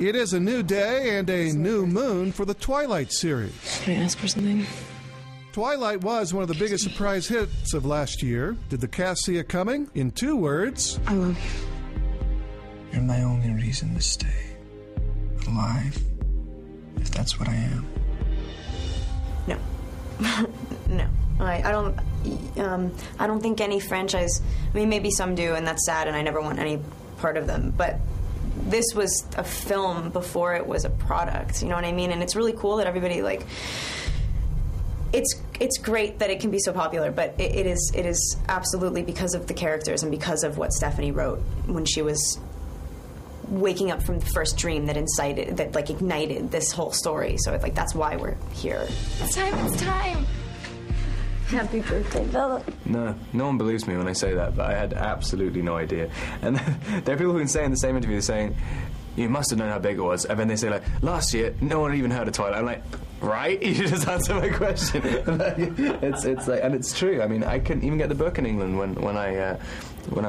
It is a new day and a new moon for the Twilight series. Can I ask for something? Twilight was one of the biggest surprise hits of last year. Did the cast see it coming? In 2 words, I love you. You're my only reason to stay alive, if that's what I am. No. No. I don't think any franchise, I mean, maybe some do, and that's sad, and I never want any part of them, but this was a film before it was a product, you know what I mean? And it's really cool that everybody, like, it's great that it can be so popular, but it is absolutely because of the characters and because of what Stephanie wrote when she was waking up from the first dream that ignited this whole story. So it's like, that's why we're here. It's time. Happy birthday, Bella. No one believes me when I say that, but I had absolutely no idea. And there are people who can say in the same interview, they're saying, you must have known how big it was. And then they say, like, last year, no one even heard of Twilight. I'm like, right? You just answer my question. It's like, and it's true. I mean, I couldn't even get the book in England when I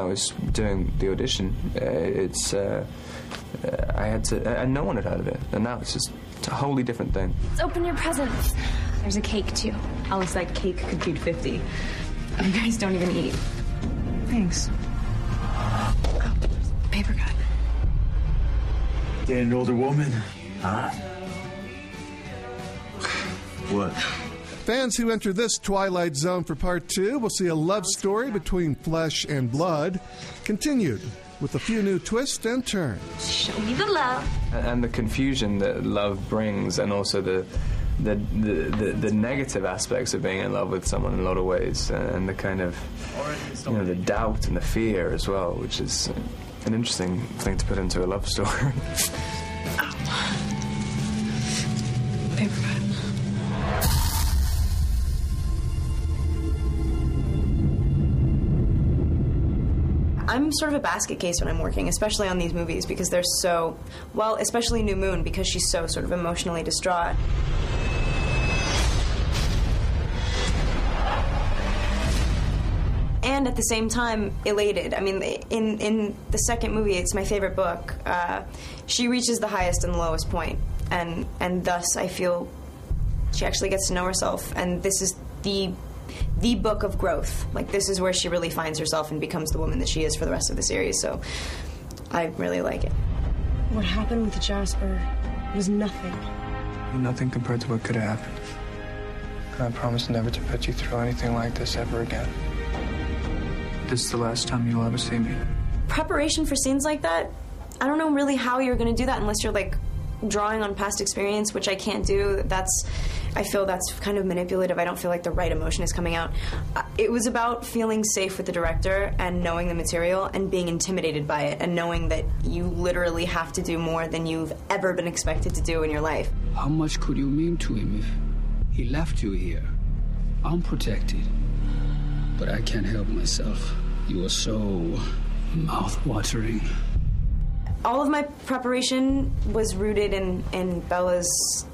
was doing the audition. I had to, and no one had heard of it. And now it's just a wholly different thing. Let's open your presents. There's a cake, too. Alice, that cake could feed 50. You guys don't even eat. Thanks. Oh, paper cut. Dating an older woman? Huh? What? fans who enter this Twilight Zone for Part 2 will see a love story between flesh and blood, continued with a few new twists and turns. Show me the love. And the confusion that love brings, and also the negative aspects of being in love with someone in a lot of ways, and the kind of, you know, the doubt and the fear as well, which is an interesting thing to put into a love story. Paper cut. I'm sort of a basket case when I'm working, especially on these movies, because they're so, well, especially New Moon, because she's so sort of emotionally distraught. And at the same time, elated. I mean, in the second movie, it's my favorite book, she reaches the highest and the lowest point, and thus I feel she actually gets to know herself, and this is the book of growth. Like, this is where she really finds herself and becomes the woman that she is for the rest of the series, so I really like it. What happened with Jasper was nothing. Nothing compared to what could have happened. And I promise never to put you through anything like this ever again. This is the last time you'll ever see me. Preparation for scenes like that, I don't know really how you're going to do that unless you're, like, drawing on past experience, which I can't do. I feel that's kind of manipulative. I don't feel like the right emotion is coming out. It was about feeling safe with the director and knowing the material and being intimidated by it and knowing that you literally have to do more than you've ever been expected to do in your life. How much could you mean to him if he left you here, unprotected? But I can't help myself. You are so mouth-watering. All of my preparation was rooted in Bella's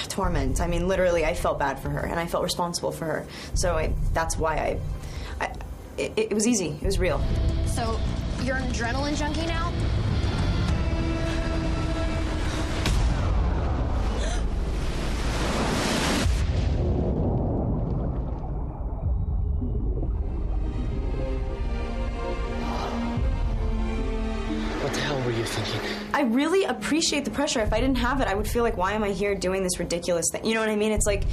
torment. I mean, literally, I felt bad for her, and I felt responsible for her. So that's why it was easy. It was real. So, you're an adrenaline junkie now? What the hell were you thinking? I really appreciate the pressure. If I didn't have it, I would feel like, why am I here doing this ridiculous thing? You know what I mean? It's like,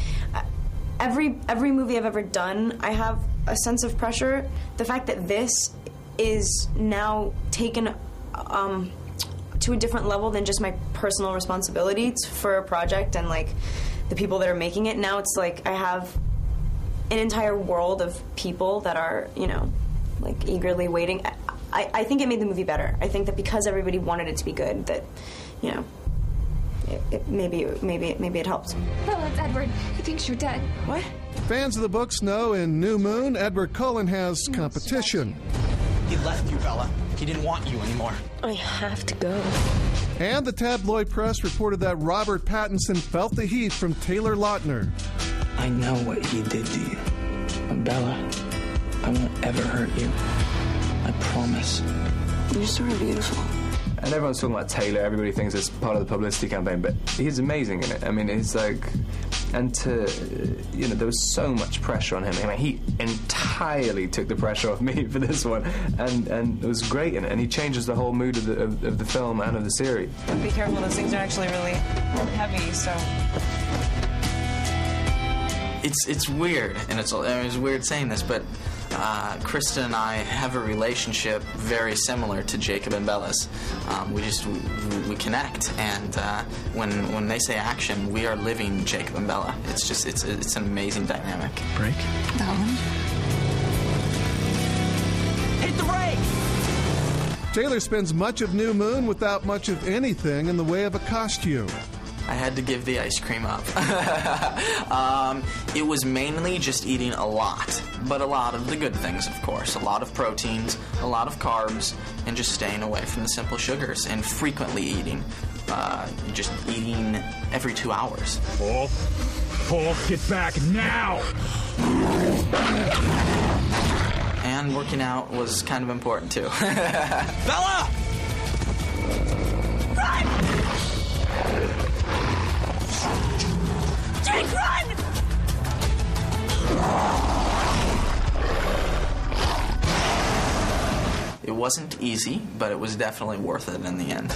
every movie I've ever done, I have a sense of pressure. The fact that this is now taken to a different level than just my personal responsibility for a project and, like, the people that are making it. Now it's like I have an entire world of people that are, you know, like, eagerly waiting. I think it made the movie better. I think that because everybody wanted it to be good, that, you know, maybe it helped. Bella, it's Edward. He thinks you're dead. What? Fans of the books know in New Moon, Edward Cullen has competition. He left you, Bella. He didn't want you anymore. I have to go. And the tabloid press reported that Robert Pattinson felt the heat from Taylor Lautner. I know what he did to you. But Bella, I won't ever hurt you. I promise. You're so beautiful. And everyone's talking about Taylor. Everybody thinks it's part of the publicity campaign, but he's amazing in it. I mean, he's like, and there was so much pressure on him. I mean, he entirely took the pressure off me for this one, and it was great in it. And he changes the whole mood of the film and of the series. Be careful; those things are actually really heavy. So. It's weird, and it's weird saying this, but Krista and I have a relationship very similar to Jacob and Bella's. We connect, and when they say action, we are living Jacob and Bella. It's an amazing dynamic. Break? That one. Hit the brake! Taylor spends much of New Moon without much of anything in the way of a costume. I had to give the ice cream up. It was mainly just eating a lot, but a lot of the good things, of course. A lot of proteins, a lot of carbs, and just staying away from the simple sugars and frequently eating. Just eating every 2 hours. Paul, get back now! And working out was kind of important, too. Bella! Run! Jake, run! It wasn't easy, but it was definitely worth it in the end.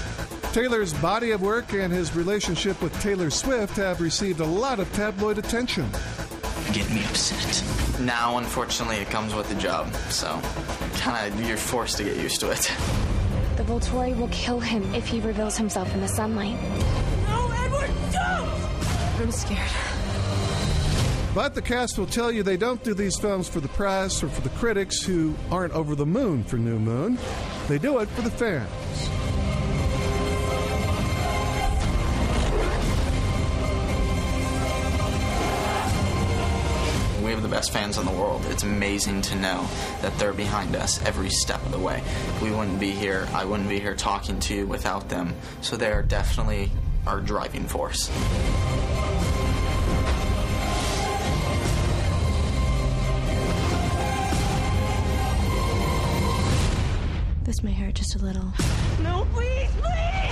Taylor's body of work and his relationship with Taylor Swift have received a lot of tabloid attention. Get me upset. Now, unfortunately, it comes with the job, so you're forced to get used to it. The Volturi will kill him if he reveals himself in the sunlight. No, Edward, don't! I'm scared. But the cast will tell you they don't do these films for the press or for the critics who aren't over the moon for New Moon. They do it for the fans. We have the best fans in the world. It's amazing to know that they're behind us every step of the way. We wouldn't be here. I wouldn't be here talking to you without them. So they are definitely our driving force. This may hurt just a little. No, please, please!